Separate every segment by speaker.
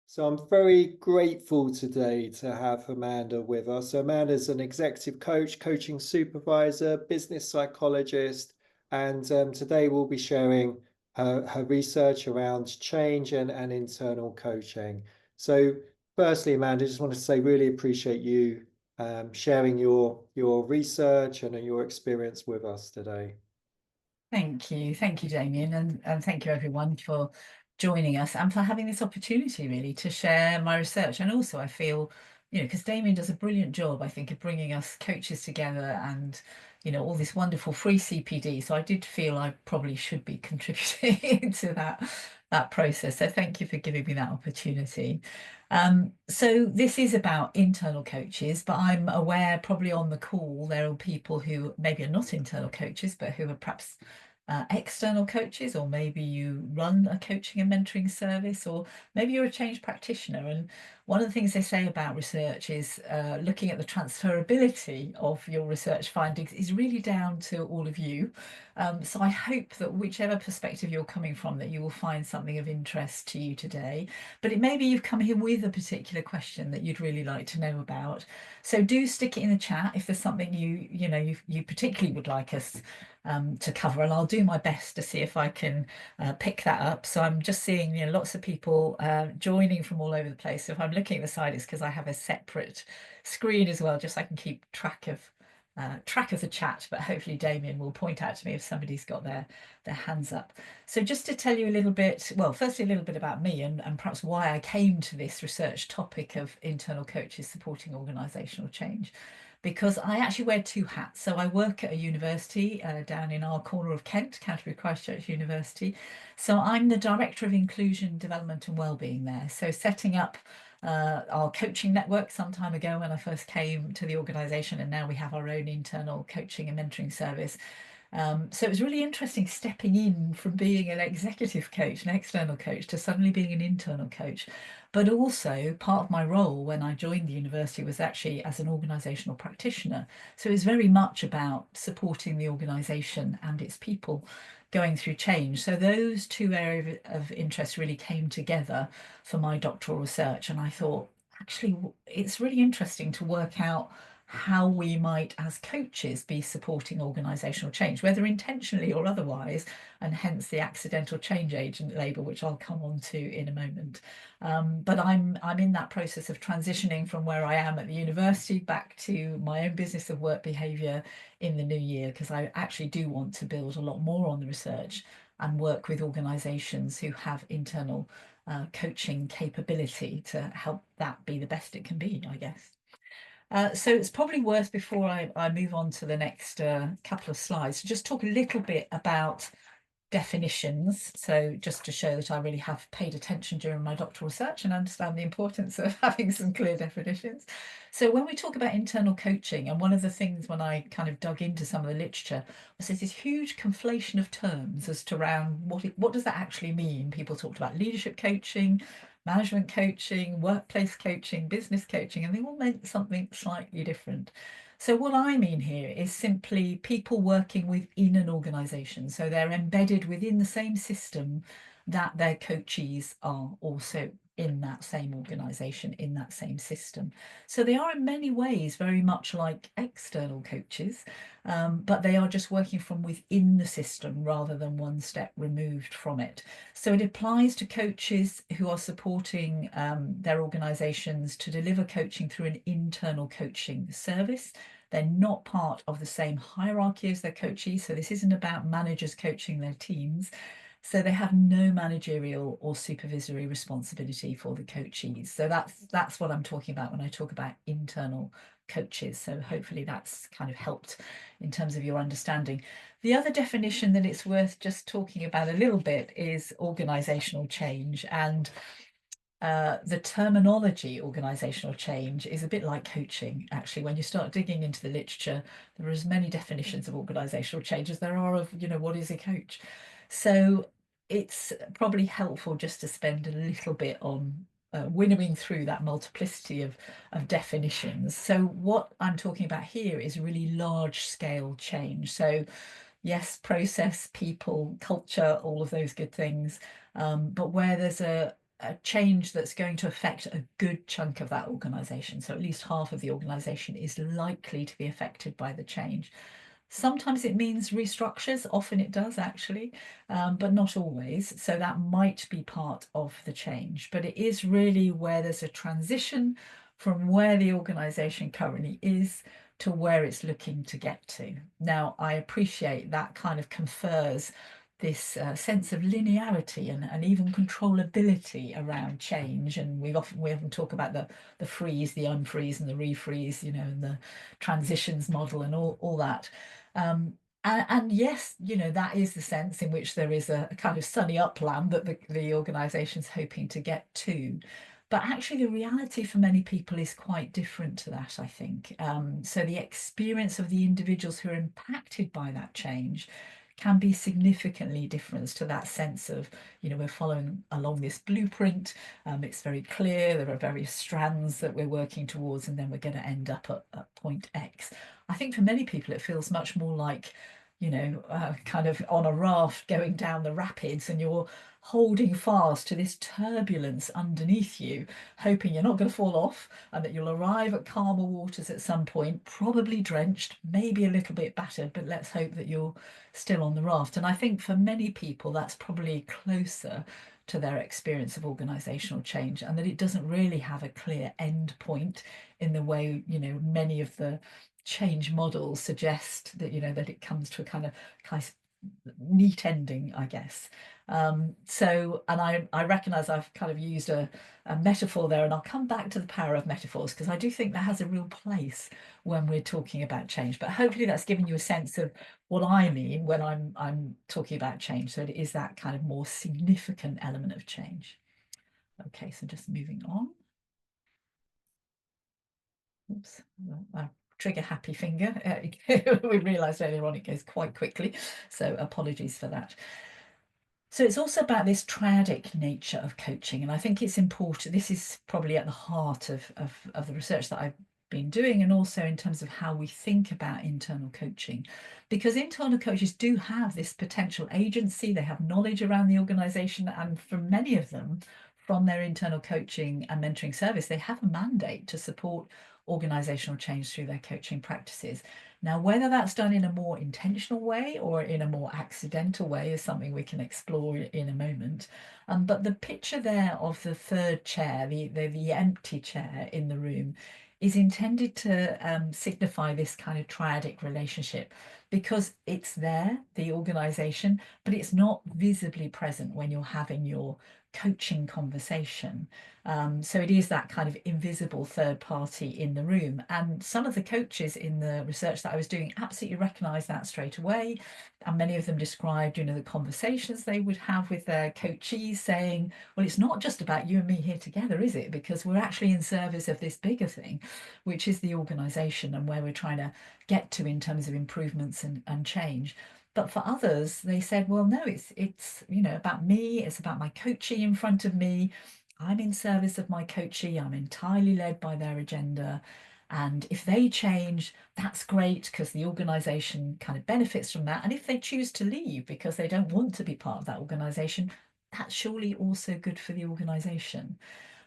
Speaker 1: So I'm very grateful today to have Amanda with us. So Amanda's an executive coach, coaching supervisor, business psychologist, and today we'll be sharing her research around change and internal coaching. So firstly, Amanda, I just want to say really appreciate you sharing your research and your experience with us today.
Speaker 2: Thank you. Thank you, Damien. And thank you, everyone, for joining us and for having this opportunity, really, to share my research. And also, I feel, because Damien does a brilliant job, I think, of bringing us coaches together and, all this wonderful free CPD. So I did feel I probably should be contributing to that process. So thank you for giving me that opportunity. So this is about internal coaches, but I'm aware probably on the call there are people who maybe are not internal coaches, but who are perhaps external coaches, or maybe you run a coaching and mentoring service, or maybe you're a change practitioner. And one of the things they say about research is looking at the transferability of your research findings is really down to all of you. So I hope that whichever perspective you're coming from, that you will find something of interest to you today. But it may be you've come here with a particular question that you'd really like to know about. So do stick it in the chat if there's something you particularly would like us to cover, and I'll do my best to see if I can pick that up. So I'm just seeing lots of people joining from all over the place. So if I'm looking at the side, it's because I have a separate screen as well, just so I can keep track of the chat. But hopefully Damien will point out to me if somebody's got their hands up. So just to tell you a little bit, well, firstly a little bit about me and perhaps why I came to this research topic of internal coaches supporting organisational change, because I actually wear two hats. So I work at a university down in our corner of Kent, Canterbury Christchurch University. So I'm the Director of Inclusion, Development and Wellbeing there. So setting up our coaching network some time ago when I first came to the organisation, and now we have our own internal coaching and mentoring service. So it was really interesting stepping in from being an executive coach, an external coach, to suddenly being an internal coach. But also part of my role when I joined the university was actually as an organisational practitioner. So it was very much about supporting the organisation and its people going through change. So those two areas of interest really came together for my doctoral research. And I thought, actually, it's really interesting to work out how we might, as coaches, be supporting organisational change, whether intentionally or otherwise, and hence the accidental change agent label, which I'll come on to in a moment. But I'm in that process of transitioning from where I am at the university back to my own business of work behaviour in the new year, because I actually do want to build a lot more on the research and work with organisations who have internal coaching capability to help that be the best it can be, I guess. So it's probably worth, before I move on to the next couple of slides, to just talk a little bit about definitions. So just to show that I really have paid attention during my doctoral research and understand the importance of having some clear definitions. So when we talk about internal coaching, and one of the things when I kind of dug into some of the literature was there's this huge conflation of terms as to around what does that actually mean. People talked about leadership coaching, management coaching, workplace coaching, business coaching, and they all meant something slightly different. So what I mean here is simply people working within an organisation. So they're embedded within the same system that their coachees are also in that same organisation, in that same system. So they are in many ways very much like external coaches, but they are just working from within the system rather than one step removed from it. So it applies to coaches who are supporting their organisations to deliver coaching through an internal coaching service. They're not part of the same hierarchy as their coachees. So this isn't about managers coaching their teams. So they have no managerial or supervisory responsibility for the coachees. So that's what I'm talking about when I talk about internal coaches. So hopefully that's kind of helped in terms of your understanding. The other definition that it's worth just talking about a little bit is organisational change. And the terminology organisational change is a bit like coaching, actually. When you start digging into the literature, there are as many definitions of organisational change as there are of, what is a coach. So it's probably helpful just to spend a little bit on winnowing through that multiplicity of definitions. So what I'm talking about here is really large scale change. So yes, process, people, culture, all of those good things, but where there's a a change that's going to affect a good chunk of that organization. So at least half of the organization is likely to be affected by the change. Sometimes it means restructures, often it does actually, but not always. So that might be part of the change, but it is really where there's a transition from where the organization currently is to where it's looking to get to. Now, I appreciate that kind of confers this sense of linearity and even controllability around change. And we often talk about the freeze, the unfreeze, and the refreeze, you know, and the transitions model and all that. And yes, you know, that is the sense in which there is a kind of sunny upland that the organisation's hoping to get to. But actually, the reality for many people is quite different to that, I think. So the experience of the individuals who are impacted by that change can be significantly different to that sense of, you know, we're following along this blueprint. It's very clear, there are various strands that we're working towards, and then we're going to end up at point X. I think for many people, it feels much more like, you know, kind of on a raft going down the rapids, and you're holding fast to this turbulence underneath you, hoping you're not going to fall off and that you'll arrive at calmer waters at some point, probably drenched, maybe a little bit battered, but let's hope that you're still on the raft. And I think for many people, that's probably closer to their experience of organisational change, and that it doesn't really have a clear end point in the way, you know, many of the change models suggest that, you know, that it comes to a kind of neat ending, I guess. So, and I recognise I've kind of used a metaphor there, and I'll come back to the power of metaphors because I do think that has a real place when we're talking about change. But hopefully that's given you a sense of what I mean when I'm talking about change. So it is that kind of more significant element of change. Okay, so just moving on. Oops, trigger happy finger. We realised earlier on it goes quite quickly, so apologies for that. So it's also about this triadic nature of coaching, and I think it's important. This is probably at the heart of the research that I've been doing, and also in terms of how we think about internal coaching, because internal coaches do have this potential agency. They have knowledge around the organisation, and for many of them, from their internal coaching and mentoring service, they have a mandate to support organisational change through their coaching practices. Now, whether that's done in a more intentional way or in a more accidental way is something we can explore in a moment. But the picture there of the third chair, the empty chair in the room, is intended to signify this kind of triadic relationship, because it's there, the organisation, but it's not visibly present when you're having your coaching conversation. So it is that kind of invisible third party in the room. And some of the coaches in the research that I was doing absolutely recognised that straight away. And many of them described, you know, the conversations they would have with their coachees saying, well, it's not just about you and me here together, is it? Because we're actually in service of this bigger thing, which is the organisation and where we're trying to get to in terms of improvements and change. But for others, they said, well, no, it's you know, about me, it's about my coachee in front of me. I'm in service of my coachee, I'm entirely led by their agenda. And if they change, that's great because the organisation kind of benefits from that. And if they choose to leave because they don't want to be part of that organisation, that's surely also good for the organisation.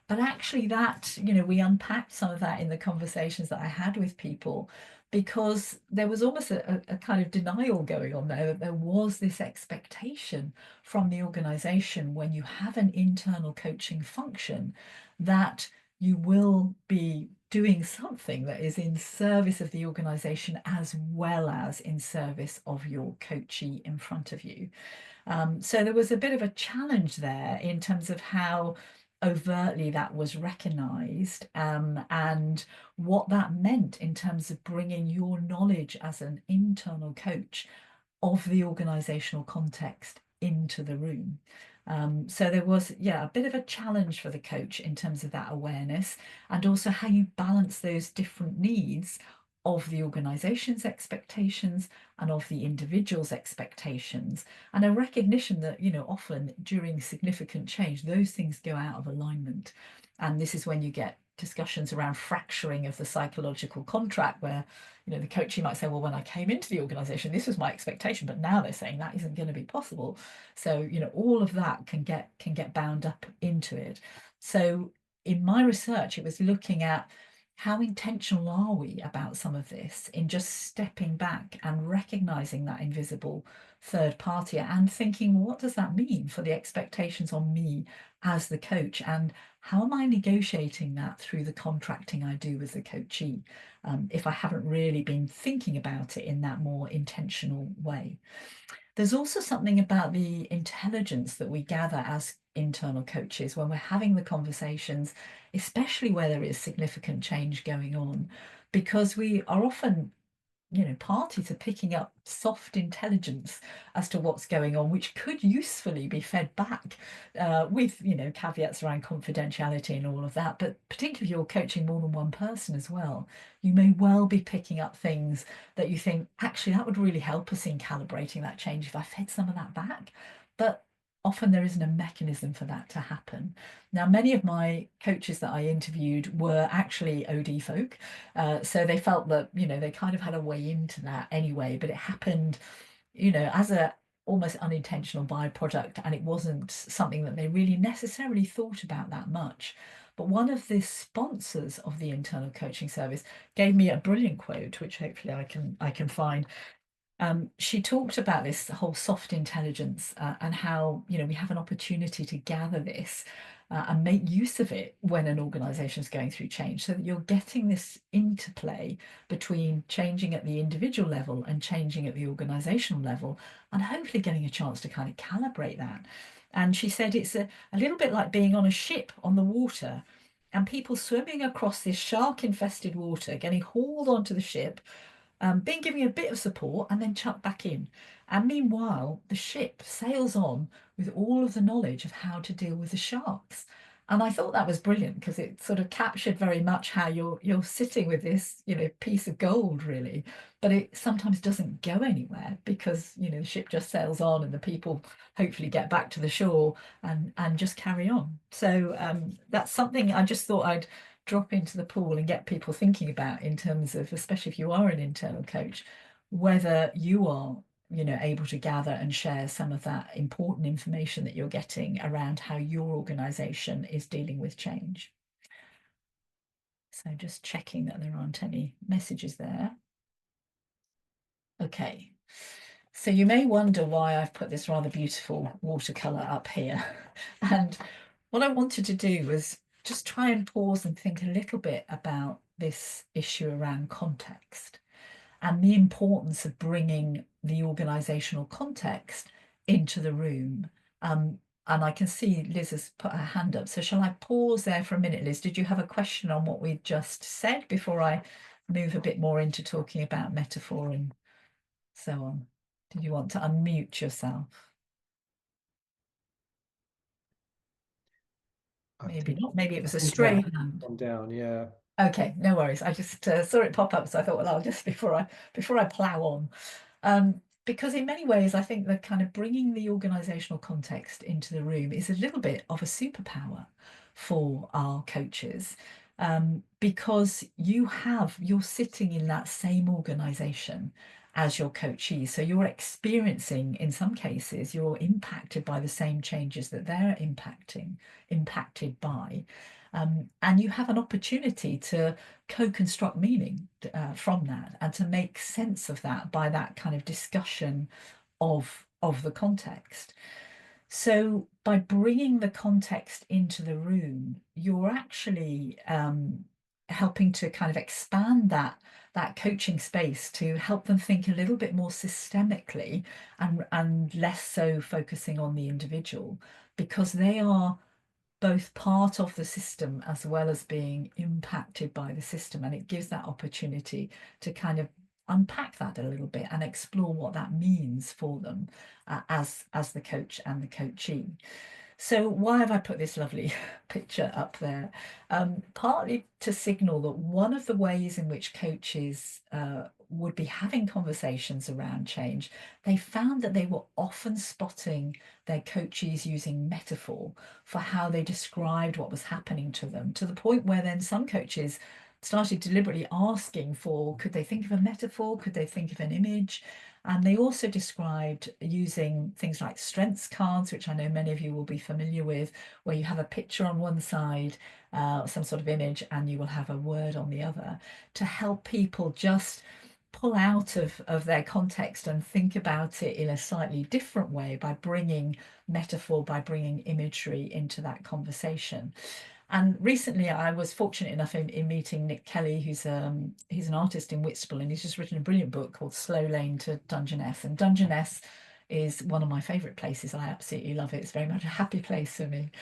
Speaker 2: But actually, that, you know, we unpacked some of that in the conversations that I had with people, because there was almost a kind of denial going on there, that there was this expectation from the organization when you have an internal coaching function that you will be doing something that is in service of the organization as well as in service of your coachee in front of you. So there was a bit of a challenge there in terms of how overtly that was recognised, and what that meant in terms of bringing your knowledge as an internal coach of the organisational context into the room. So there was, yeah, a bit of a challenge for the coach in terms of that awareness, and also how you balance those different needs of the organisation's expectations and of the individual's expectations, and a recognition that, you know, often during significant change, those things go out of alignment. And this is when you get discussions around fracturing of the psychological contract, where the coachee might say, well, when I came into the organization, this was my expectation, but now they're saying that isn't going to be possible. So all of that can get bound up into it. So in my research, it was looking at how intentional are we about some of this, in just stepping back and recognizing that invisible third party and thinking, well, what does that mean for the expectations on me as the coach, and how am I negotiating that through the contracting I do with the coachee, if I haven't really been thinking about it in that more intentional way. There's also something about the intelligence that we gather as internal coaches when we're having the conversations, especially where there is significant change going on, because we are often party to picking up soft intelligence as to what's going on, which could usefully be fed back with caveats around confidentiality and all of that. But particularly if you're coaching more than one person as well, you may well be picking up things that you think, actually, that would really help us in calibrating that change if I fed some of that back. But often there isn't a mechanism for that to happen. Now, many of my coaches that I interviewed were actually OD folk, so they felt that they kind of had a way into that anyway, but it happened as a almost unintentional byproduct, and it wasn't something that they really necessarily thought about that much. But one of the sponsors of the internal coaching service gave me a brilliant quote, which hopefully I can find. She talked about this whole soft intelligence, and how we have an opportunity to gather this and make use of it when an organisation is going through change, so that you're getting this interplay between changing at the individual level and changing at the organisational level, and hopefully getting a chance to kind of calibrate that. And she said it's a little bit like being on a ship on the water, and people swimming across this shark-infested water, getting hauled onto the ship, being given a bit of support and then chucked back in. And meanwhile, the ship sails on with all of the knowledge of how to deal with the sharks. And I thought that was brilliant, because it sort of captured very much how you're sitting with this, piece of gold, really, but it sometimes doesn't go anywhere, because the ship just sails on and the people hopefully get back to the shore and just carry on. So that's something I just thought I'd drop into the pool and get people thinking about, in terms of, especially if you are an internal coach, whether you are able to gather and share some of that important information that you're getting around how your organization is dealing with change. So just checking that there aren't any messages there. Okay, so you may wonder why I've put this rather beautiful watercolor up here. And what I wanted to do was just try and pause and think a little bit about this issue around context, and the importance of bringing the organisational context into the room. And I can see Liz has put her hand up. So shall I pause there for a minute, Liz? Did you have a question on what we just said before I move a bit more into talking about metaphor and so on? Did you want to unmute yourself? Maybe not. Maybe it was a stray hand.
Speaker 1: Come down, yeah.
Speaker 2: Okay, no worries. I just saw it pop up, so I thought, well, I'll just before I plow on, because in many ways, I think that kind of bringing the organisational context into the room is a little bit of a superpower for our coaches, because you're sitting in that same organisation as your coachee, so you're experiencing, in some cases, you're impacted by the same changes that they're impacted by. And you have an opportunity to co-construct meaning from that, and to make sense of that by that kind of discussion of the context. So by bringing the context into the room, you're actually helping to kind of expand that coaching space to help them think a little bit more systemically, and less so focusing on the individual, because they are both part of the system as well as being impacted by the system, and it gives that opportunity to kind of unpack that a little bit and explore what that means for them, as the coach and the coachee. So why have I put this lovely picture up there? Partly to signal that one of the ways in which coaches would be having conversations around change, they found that they were often spotting their coaches using metaphor for how they described what was happening to them, to the point where then some coaches started deliberately asking for, could they think of a metaphor? Could they think of an image? And they also described using things like strengths cards, which I know many of you will be familiar with, where you have a picture on one side, some sort of image, and you will have a word on the other, to help people just pull out of their context and think about it in a slightly different way by bringing metaphor, by bringing imagery into that conversation. And recently, I was fortunate enough in meeting Nick Kelly, who's he's an artist in Whitstable, and he's just written a brilliant book called Slow Lane to Dungeness. And Dungeness is one of my favourite places. I absolutely love it. It's very much a happy place for me.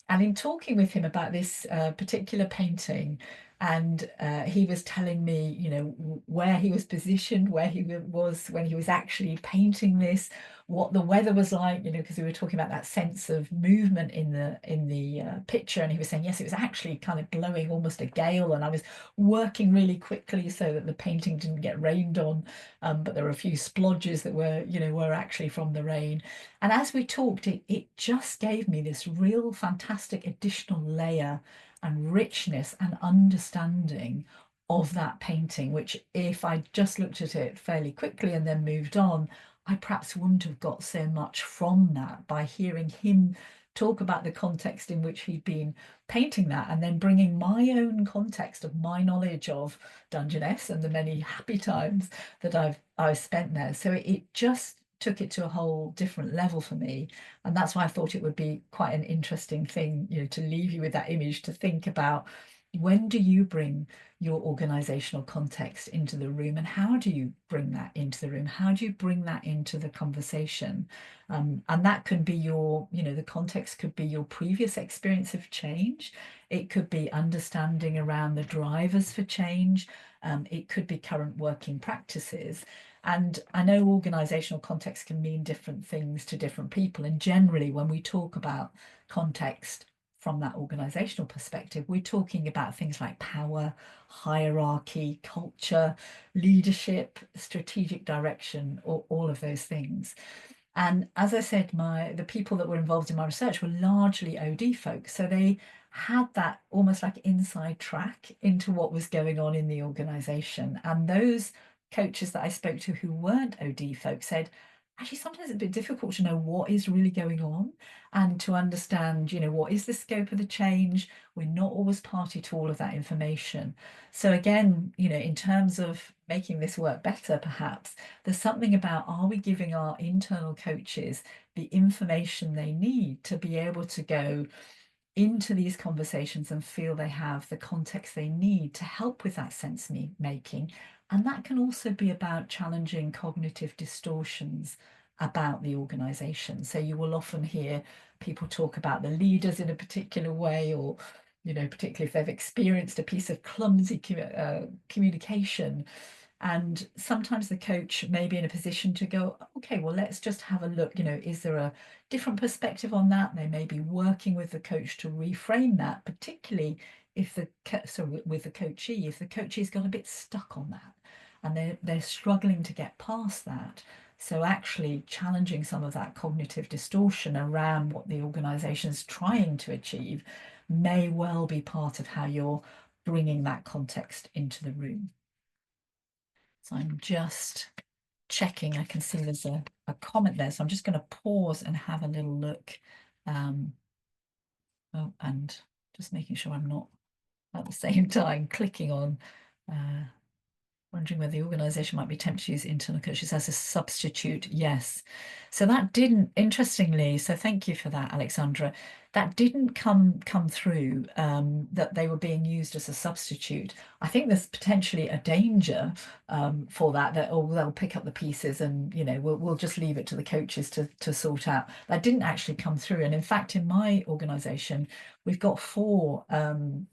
Speaker 2: And in talking with him about this particular painting, and he was telling me, you know, where he was positioned, where he was when he was actually painting this, what the weather was like, you know, because we were talking about that sense of movement in the picture, and he was saying, yes, it was actually kind of blowing almost a gale, and I was working really quickly so that the painting didn't get rained on, but there were a few splodges that were, you know, were actually from the rain. And as we talked, it just gave me this real fantastic additional layer and richness and understanding of that painting, which if I just looked at it fairly quickly and then moved on, I perhaps wouldn't have got so much from that by hearing him talk about the context in which he'd been painting that, and then bringing my own context of my knowledge of Dungeness and the many happy times that I've spent there. So it just took it to a whole different level for me. And that's why I thought it would be quite an interesting thing, you know, to leave you with that image to think about, when do you bring your organizational context into the room, and how do you bring that into the room? How do you bring that into the conversation? And that can be your, you know, the context could be your previous experience of change. It could be understanding around the drivers for change. It could be current working practices. And I know organizational context can mean different things to different people. And generally, when we talk about context from that organizational perspective, we're talking about things like power, hierarchy, culture, leadership, strategic direction, or all of those things. And as I said, the people that were involved in my research were largely OD folks. So they had that almost like inside track into what was going on in the organization. And those coaches that I spoke to who weren't OD folks said, actually, sometimes it's a bit difficult to know what is really going on and to understand, you know, what is the scope of the change. We're not always party to all of that information. So again, you know, in terms of making this work better, perhaps there's something about, are we giving our internal coaches the information they need to be able to go into these conversations and feel they have the context they need to help with that sense making? And that can also be about challenging cognitive distortions about the organization. So you will often hear people talk about the leaders in a particular way, or, you know, particularly if they've experienced a piece of clumsy communication. And sometimes the coach may be in a position to go, okay, well, let's just have a look, you know, is there a different perspective on that? They may be working with the coach to reframe that, particularly if with the coachee, if the coachee's got a bit stuck on that and they're struggling to get past that. So actually challenging some of that cognitive distortion around what the organization's trying to achieve may well be part of how you're bringing that context into the room. So I'm just checking. I can see there's a comment there. So I'm just going to pause and have a little look. And just making sure I'm not at the same time clicking on, wondering whether the organisation might be tempted to use internal coaches as a substitute. Yes. So that didn't, interestingly, so thank you for that, Alexandra. That didn't come through, that they were being used as a substitute. I think there's potentially a danger for that they'll pick up the pieces and, you know, we'll just leave it to the coaches to sort out. That didn't actually come through. And in fact, in my organisation, we've got 4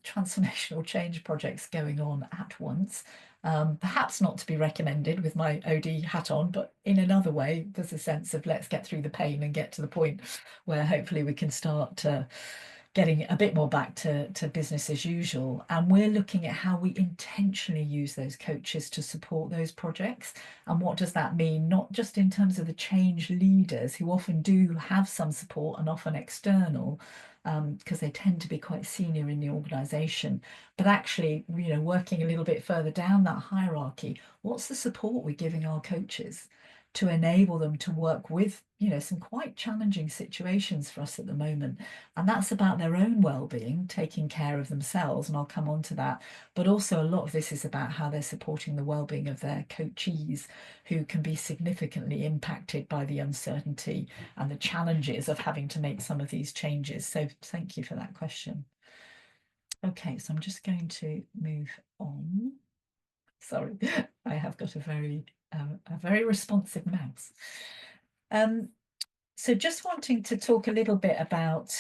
Speaker 2: transformational change projects going on at once. Perhaps not to be recommended with my OD hat on, but in another way, there's a sense of let's get through the pain and get to the point where hopefully we can start getting a bit more back to business as usual. And we're looking at how we intentionally use those coaches to support those projects. And what does that mean? Not just in terms of the change leaders who often do have some support and often external, because they tend to be quite senior in the organization, but actually, working a little bit further down that hierarchy, what's the support we're giving our coaches to enable them to work with, some quite challenging situations for us at the moment. And that's about their own well-being, taking care of themselves, and I'll come on to that. But also a lot of this is about how they're supporting the well-being of their coachees, who can be significantly impacted by the uncertainty and the challenges of having to make some of these changes. So thank you for that question. Okay, so I'm just going to move on. Sorry, I have got a very responsive mouse. So just wanting to talk a little bit about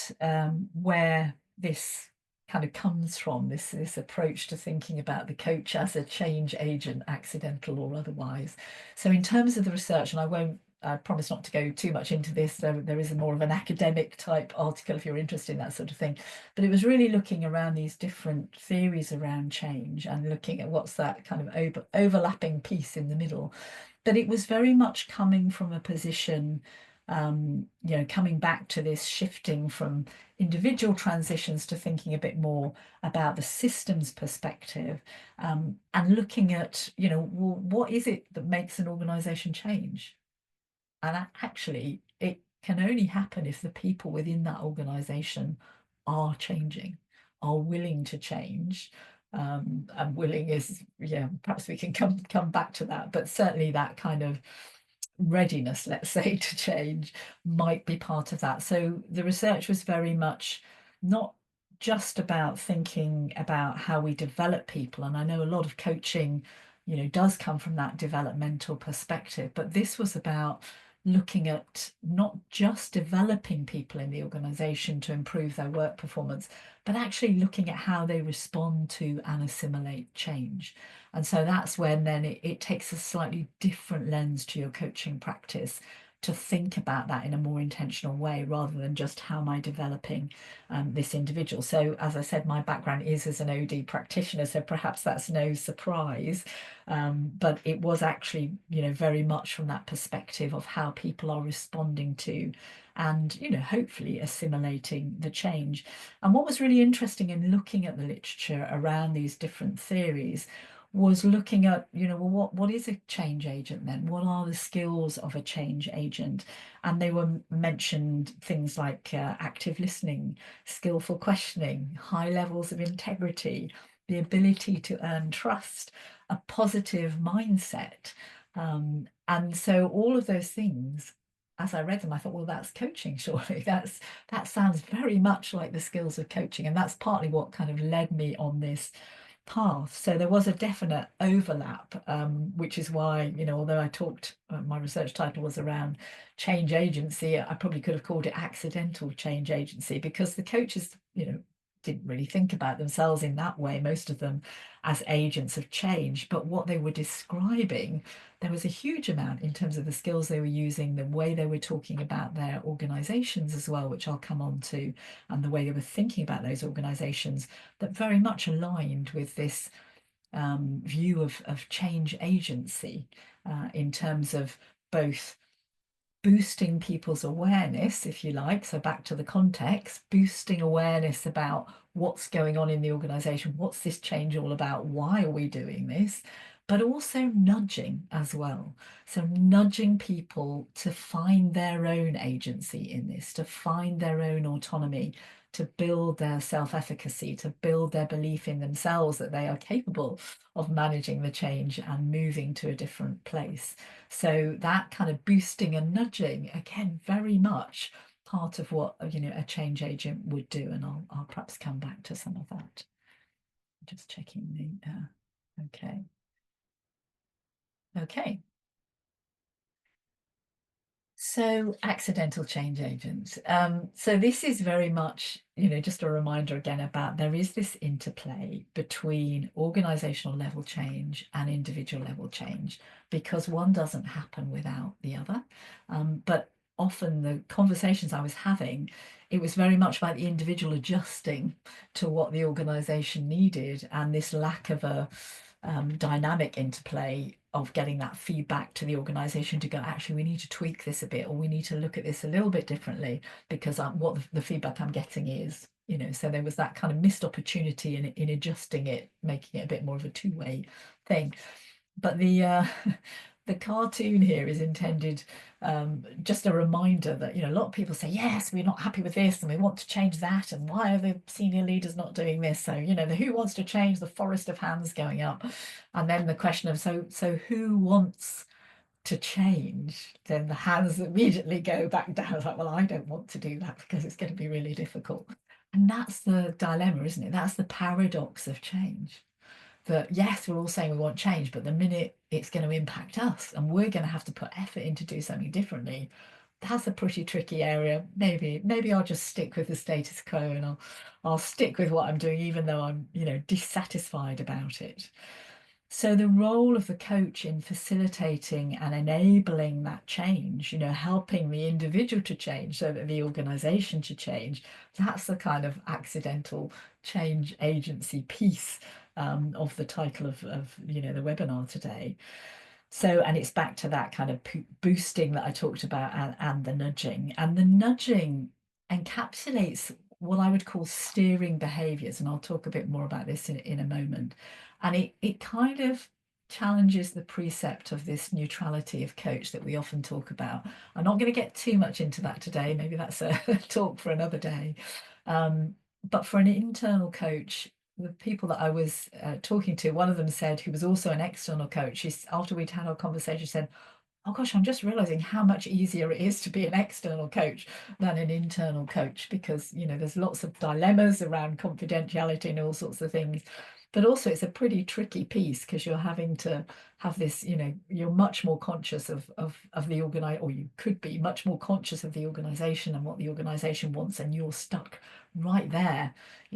Speaker 2: where this kind of comes from, this approach to thinking about the coach as a change agent, accidental or otherwise. So in terms of the research, and I promise not to go too much into this, there is more of an academic type article if you're interested in that sort of thing, but it was really looking around these different theories around change and looking at what's that kind of overlapping piece in the middle. But it was very much coming from a position, coming back to this shifting from individual transitions to thinking a bit more about the systems perspective, and looking at, well, what is it that makes an organization change? And actually, it can only happen if the people within that organization are changing, are willing to change. And willing is, perhaps we can come back to that, but certainly that kind of readiness, let's say, to change might be part of that. So the research was very much not just about thinking about how we develop people. And I know a lot of coaching, does come from that developmental perspective, but this was about looking at not just developing people in the organization to improve their work performance, but actually looking at how they respond to and assimilate change. And so that's when then it takes a slightly different lens to your coaching practice to think about that in a more intentional way, rather than just how am I developing this individual. So as I said, my background is as an OD practitioner, so perhaps that's no surprise, but it was actually, very much from that perspective of how people are responding to and, hopefully assimilating the change. And what was really interesting in looking at the literature around these different theories was looking at, well, what is a change agent then? What are the skills of a change agent? And they were mentioned things like active listening, skillful questioning, high levels of integrity, the ability to earn trust, a positive mindset. And so all of those things, as I read them, I thought, well, that's coaching, surely. That sounds very much like the skills of coaching. And that's partly what kind of led me on this path. So there was a definite overlap, which is why, although I talked, my research title was around change agency, I probably could have called it accidental change agency, because the coaches, didn't really think about themselves in that way, most of them as agents of change. But what they were describing, there was a huge amount in terms of the skills they were using, the way they were talking about their organizations as well, which I'll come on to, and the way they were thinking about those organizations, that very much aligned with this view of change agency, in terms of both boosting people's awareness, if you like, so back to the context, boosting awareness about what's going on in the organization, what's this change all about, why are we doing this, but also nudging as well. So nudging people to find their own agency in this, to find their own autonomy, to build their self-efficacy, to build their belief in themselves that they are capable of managing the change and moving to a different place. So that kind of boosting and nudging, again, very much part of what, a change agent would do. And I'll perhaps come back to some of that. Just checking the, okay. Okay. So accidental change agents. So this is very much, just a reminder again about there is this interplay between organizational level change and individual level change, because one doesn't happen without the other. But often the conversations I was having, it was very much about the individual adjusting to what the organization needed, and this lack of a dynamic interplay of getting that feedback to the organization to go, actually, we need to tweak this a bit, or we need to look at this a little bit differently, because what the feedback I'm getting is, so there was that kind of missed opportunity in adjusting it, making it a bit more of a two-way thing. But the cartoon here is intended just a reminder that, a lot of people say, yes, we're not happy with this and we want to change that. And why are the senior leaders not doing this? So, the who wants to change, the forest of hands going up. And then the question of, so who wants to change? Then the hands immediately go back down. Like, well, I don't want to do that because it's going to be really difficult. And that's the dilemma, isn't it? That's the paradox of change. That yes, we're all saying we want change, but the minute it's going to impact us and we're going to have to put effort in to do something differently, that's a pretty tricky area. Maybe I'll just stick with the status quo, and I'll stick with what I'm doing, even though I'm, dissatisfied about it. So the role of the coach in facilitating and enabling that change, helping the individual to change so that the organization to change, that's the kind of accidental change agency piece of the title of the webinar today. So, and it's back to that kind of boosting that I talked about, and the nudging. And the nudging encapsulates what I would call steering behaviors. And I'll talk a bit more about this in a moment. And it kind of challenges the precept of this neutrality of coach that we often talk about. I'm not going to get too much into that today. Maybe that's a talk for another day. But for an internal coach, the people that I was talking to, one of them said, who was also an external coach, after we'd had our conversation, said, oh gosh, I'm just realizing how much easier it is to be an external coach than an internal coach, because, there's lots of dilemmas around confidentiality and all sorts of things. But also it's a pretty tricky piece, because you're having to have this, you're much more conscious of the or you could be much more conscious of the organization and what the organization wants, and you're stuck right there,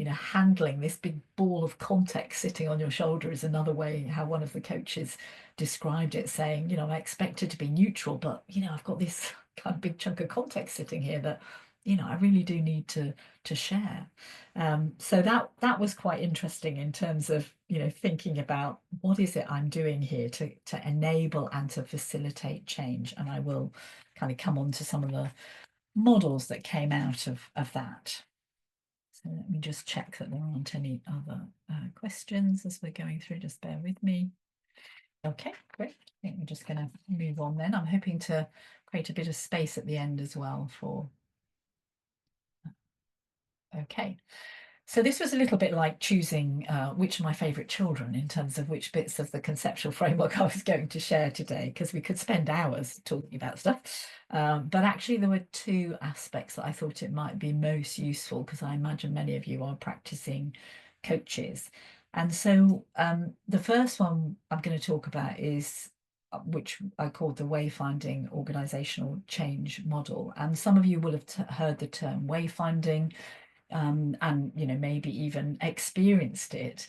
Speaker 2: handling this big ball of context sitting on your shoulder is another way how one of the coaches described it, saying, I expected to be neutral, but, I've got this kind of big chunk of context sitting here that, I really do need to share. So that was quite interesting in terms of, thinking about what is it I'm doing here to enable and to facilitate change. And I will kind of come on to some of the models that came out of that. So let me just check that there aren't any other questions as we're going through. Just bear with me. Okay, great. I think we're just going to move on then. I'm hoping to create a bit of space at the end as well for. Okay. So this was a little bit like choosing which of my favourite children in terms of which bits of the conceptual framework I was going to share today, because we could spend hours talking about stuff. But actually there were two aspects that I thought it might be most useful, because I imagine many of you are practicing coaches. And so the first one I'm going to talk about is which I called the wayfinding organisational change model. And some of you will have heard the term wayfinding. And maybe even experienced it.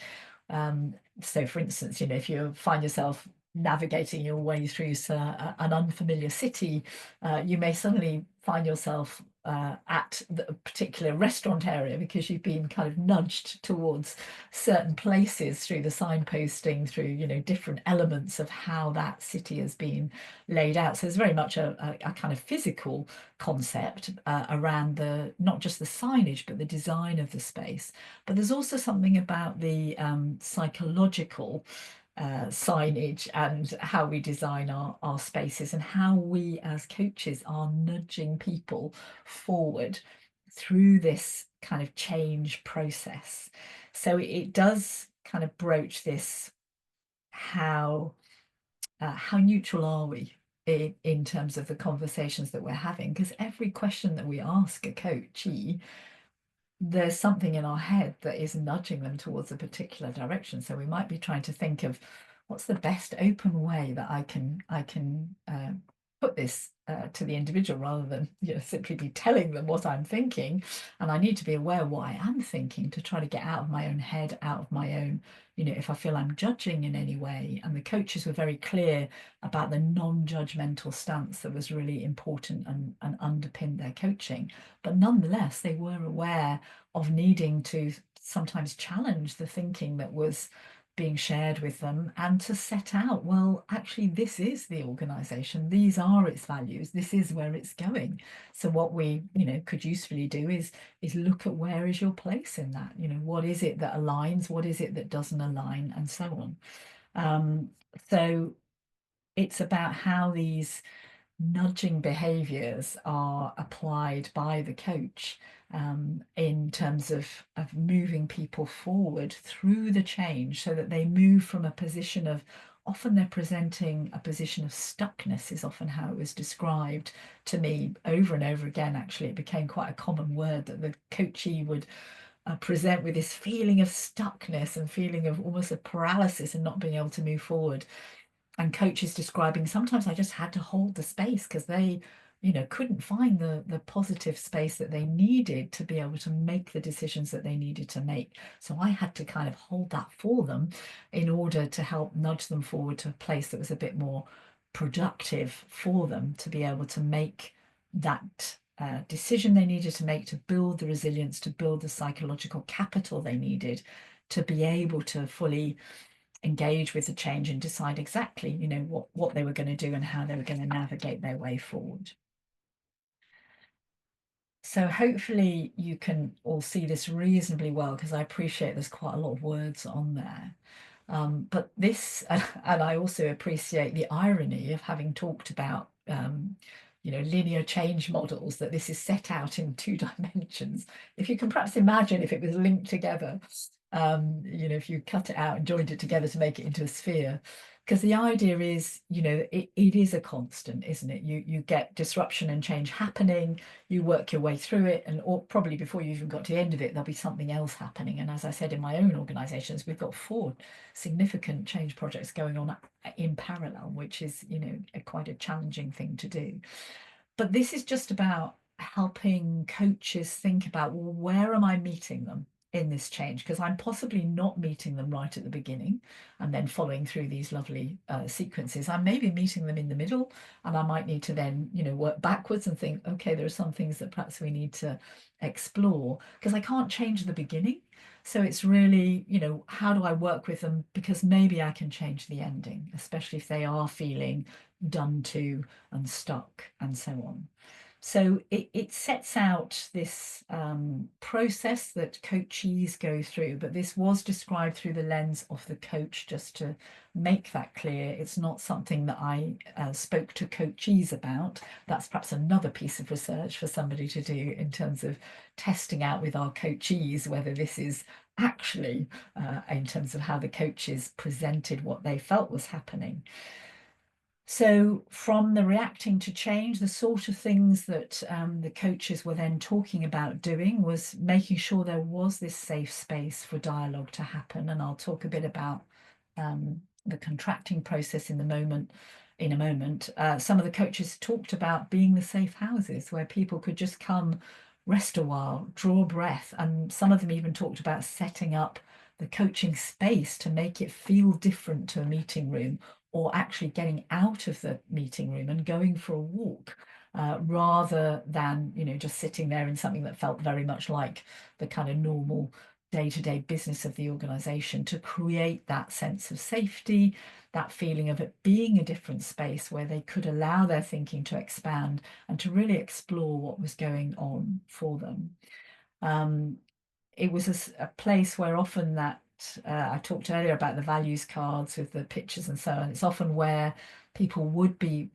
Speaker 2: So for instance, if you find yourself navigating your way through an unfamiliar city, you may suddenly find yourself at a particular restaurant area because you've been kind of nudged towards certain places through the signposting, through different elements of how that city has been laid out. So there's very much a kind of physical concept around not just the signage but the design of the space. But there's also something about the psychological signage and how we design our spaces, and how we as coaches are nudging people forward through this kind of change process. So it does kind of broach this, how neutral are we in terms of the conversations that we're having? Because every question that we ask a coachee, there's something in our head that is nudging them towards a particular direction. So we might be trying to think of what's the best open way that I can put this to the individual rather than simply be telling them what I'm thinking. And I need to be aware what I am thinking to try to get out of my own head, out of my own, if I feel I'm judging in any way. And the coaches were very clear about the non-judgmental stance that was really important and underpinned their coaching. But nonetheless, they were aware of needing to sometimes challenge the thinking that was being shared with them, and to set out, well, actually, this is the organization, these are its values, this is where it's going. So what we could usefully do is look at where is your place in that, what is it that aligns, what is it that doesn't align, and so on. So it's about how these nudging behaviors are applied by the coach, in terms of moving people forward through the change, so that they move from a position of, often they're presenting a position of stuckness, is often how it was described to me over and over again. Actually, it became quite a common word that the coachee would present, with this feeling of stuckness and feeling of almost a paralysis and not being able to move forward. And coaches describing, sometimes I just had to hold the space because they couldn't find the positive space that they needed to be able to make the decisions that they needed to make. So I had to kind of hold that for them in order to help nudge them forward to a place that was a bit more productive for them to be able to make that decision they needed to make, to build the resilience, to build the psychological capital they needed to be able to fully engage with the change and decide exactly, what they were going to do and how they were going to navigate their way forward. So hopefully you can all see this reasonably well, because I appreciate there's quite a lot of words on there. But this, and I also appreciate the irony of having talked about, linear change models, that this is set out in 2 dimensions. If you can perhaps imagine if it was linked together, if you cut it out and joined it together to make it into a sphere. Because the idea is, it is a constant, isn't it? You get disruption and change happening, you work your way through it, and or probably before you even got to the end of it, there'll be something else happening. And as I said, in my own organizations, we've got 4 significant change projects going on in parallel, which is, quite a challenging thing to do. But this is just about helping coaches think about, well, where am I meeting them in this change? Because I'm possibly not meeting them right at the beginning and then following through these lovely sequences. I may be meeting them in the middle, and I might need to then, work backwards and think, okay, there are some things that perhaps we need to explore, because I can't change the beginning. So it's really, how do I work with them? Because maybe I can change the ending, especially if they are feeling done to and stuck and so on. So it sets out this process that coachees go through, but this was described through the lens of the coach, just to make that clear. It's not something that I spoke to coachees about. That's perhaps another piece of research for somebody to do in terms of testing out with our coachees whether this is actually in terms of how the coaches presented what they felt was happening. So from the reacting to change, the sort of things that the coaches were then talking about doing was making sure there was this safe space for dialogue to happen. And I'll talk a bit about the contracting process in a moment. Some of the coaches talked about being the safe houses where people could just come, rest a while, draw a breath. And some of them even talked about setting up the coaching space to make it feel different to a meeting room, or actually getting out of the meeting room and going for a walk, rather than just sitting there in something that felt very much like the kind of normal day-to-day business of the organization, to create that sense of safety, that feeling of it being a different space where they could allow their thinking to expand and to really explore what was going on for them. It was a place where often that I talked earlier about the values cards with the pictures and so on. It's often where people would be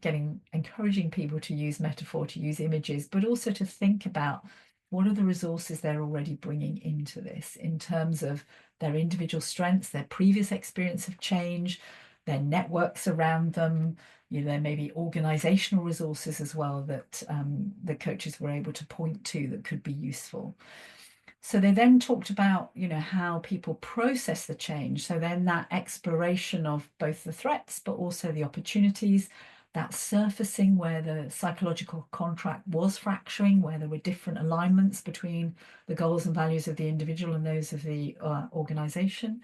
Speaker 2: encouraging people to use metaphor, to use images, but also to think about what are the resources they're already bringing into this in terms of their individual strengths, their previous experience of change, their networks around them. There may be organizational resources as well that the coaches were able to point to that could be useful. So they then talked about, how people process the change. So then that exploration of both the threats, but also the opportunities, that surfacing where the psychological contract was fracturing, where there were different alignments between the goals and values of the individual and those of the organisation.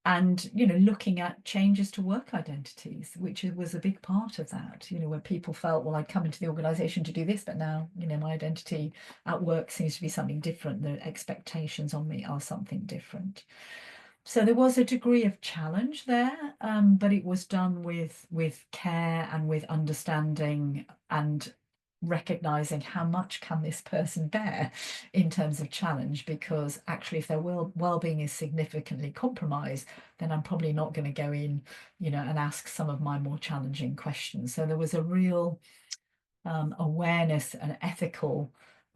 Speaker 2: And looking at changes to work identities, which was a big part of that, where people felt, well, I'd come into the organization to do this, but now my identity at work seems to be something different. The expectations on me are something different. So there was a degree of challenge there, but it was done with care and with understanding and recognizing how much can this person bear in terms of challenge, because actually if their well-being is significantly compromised, then I'm probably not going to go in and ask some of my more challenging questions. So there was a real awareness and ethical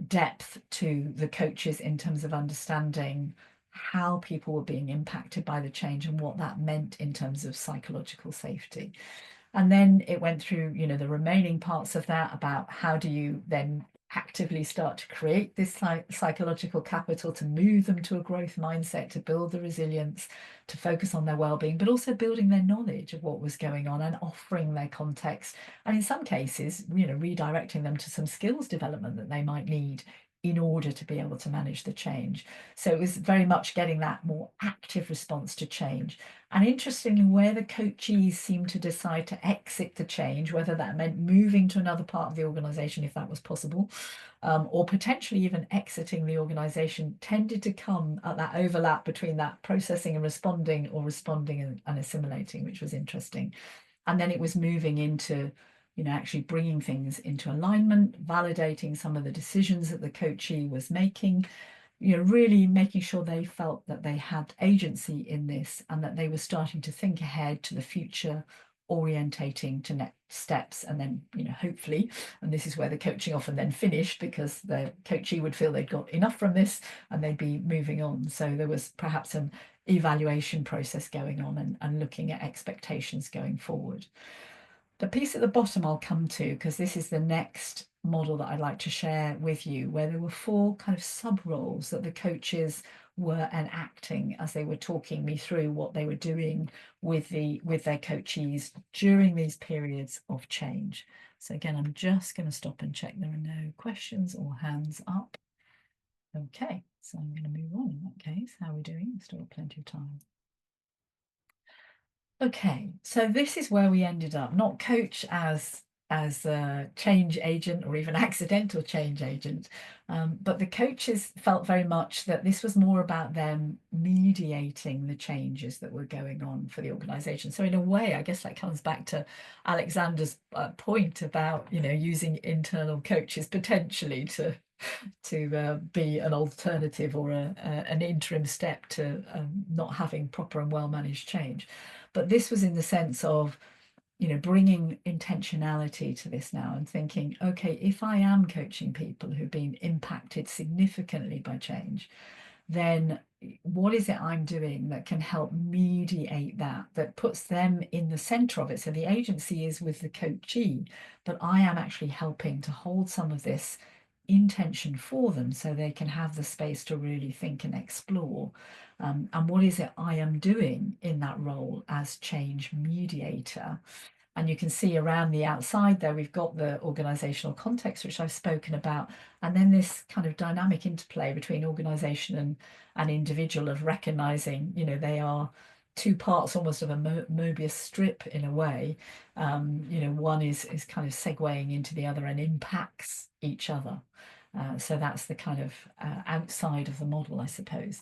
Speaker 2: depth to the coaches in terms of understanding how people were being impacted by the change and what that meant in terms of psychological safety. And then it went through, the remaining parts of that about how do you then actively start to create this psychological capital to move them to a growth mindset, to build the resilience, to focus on their well-being, but also building their knowledge of what was going on and offering their context. And in some cases, redirecting them to some skills development that they might need in order to be able to manage the change. So it was very much getting that more active response to change. And interestingly, where the coachees seemed to decide to exit the change, whether that meant moving to another part of the organization, if that was possible, or potentially even exiting the organization, tended to come at that overlap between that processing and responding, or responding and assimilating, which was interesting. And then it was moving into actually bringing things into alignment, validating some of the decisions that the coachee was making, really making sure they felt that they had agency in this and that they were starting to think ahead to the future, orientating to next steps. And then, hopefully, and this is where the coaching often then finished, because the coachee would feel they'd got enough from this and they'd be moving on. So there was perhaps an evaluation process going on and looking at expectations going forward. The piece at the bottom I'll come to, because this is the next model that I'd like to share with you, where there were 4 kind of sub roles that the coaches were enacting as they were talking me through what they were doing with their coachees during these periods of change. So again, I'm just going to stop and check there are no questions or hands up. Okay, so I'm going to move on in that case. How are we doing? Still plenty of time. Okay, so this is where we ended up, not coach as a change agent or even accidental change agent, but the coaches felt very much that this was more about them mediating the changes that were going on for the organization. So in a way, I guess that comes back to Alexander's point about using internal coaches potentially to be an alternative or an interim step to not having proper and well managed change. But this was in the sense of bringing intentionality to this now and thinking, okay, if I am coaching people who've been impacted significantly by change, then what is it I'm doing that can help mediate that puts them in the center of it? So the agency is with the coachee, but I am actually helping to hold some of this intention for them so they can have the space to really think and explore. And what is it I am doing in that role as change mediator? And you can see around the outside there, we've got the organizational context, which I've spoken about, and then this kind of dynamic interplay between organization and individual of recognizing, they are 2 parts almost of a Mobius strip in a way. One is kind of segueing into the other and impacts each other. So that's the kind of outside of the model, I suppose.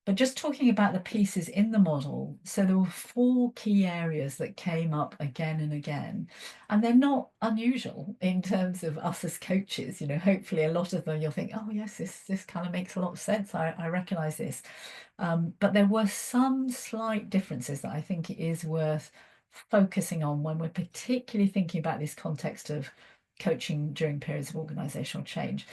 Speaker 2: But just talking about the pieces in the model, so there were 4 key areas that came up again and again, and they're not unusual in terms of us as coaches. Hopefully a lot of them you'll think, oh yes, this kind of makes a lot of sense. I recognize this. But there were some slight differences that I think it is worth focusing on when we're particularly thinking about this context of coaching during periods of organizational change.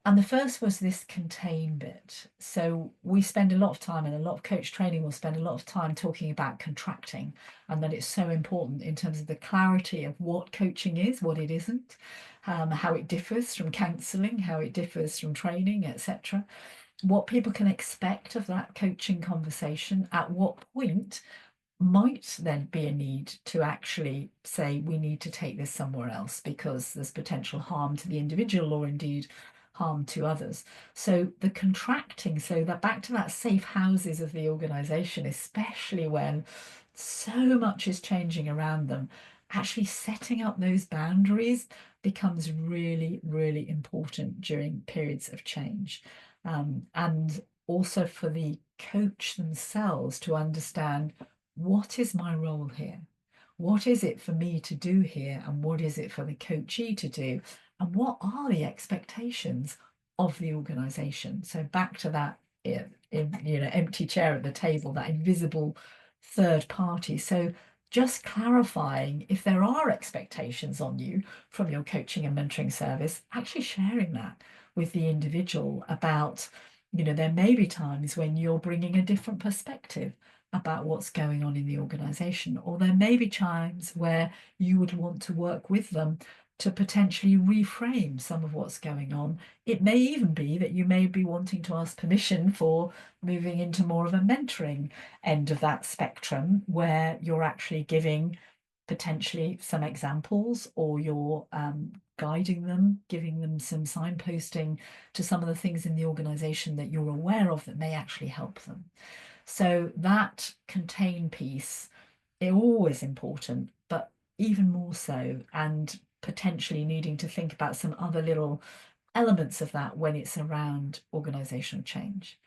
Speaker 2: And the first was this contain bit. So we spend a lot of time, and a lot of coach training will spend a lot of time talking about contracting, and that it's so important in terms of the clarity of what coaching is, what it isn't, how it differs from counselling, how it differs from training, etc. What people can expect of that coaching conversation, at what point might then be a need to actually say we need to take this somewhere else because there's potential harm to the individual or indeed harm to others. So the contracting, so that back to that safe houses of the organization, especially when so much is changing around them, actually setting up those boundaries becomes really, really important during periods of change. And also for the coach themselves to understand, what is my role here? What is it for me to do here? And what is it for the coachee to do? And what are the expectations of the organization? So back to that empty chair at the table, that invisible third party. So just clarifying if there are expectations on you from your coaching and mentoring service, actually sharing that with the individual about, there may be times when you're bringing a different perspective about what's going on in the organization, or there may be times where you would want to work with them to potentially reframe some of what's going on. It may even be that you may be wanting to ask permission for moving into more of a mentoring end of that spectrum, where you're actually giving potentially some examples, or you're guiding them, giving them some signposting to some of the things in the organization that you're aware of that may actually help them. So that contain piece is always important, but even more so, and potentially needing to think about some other little elements of that when it's around organizational change.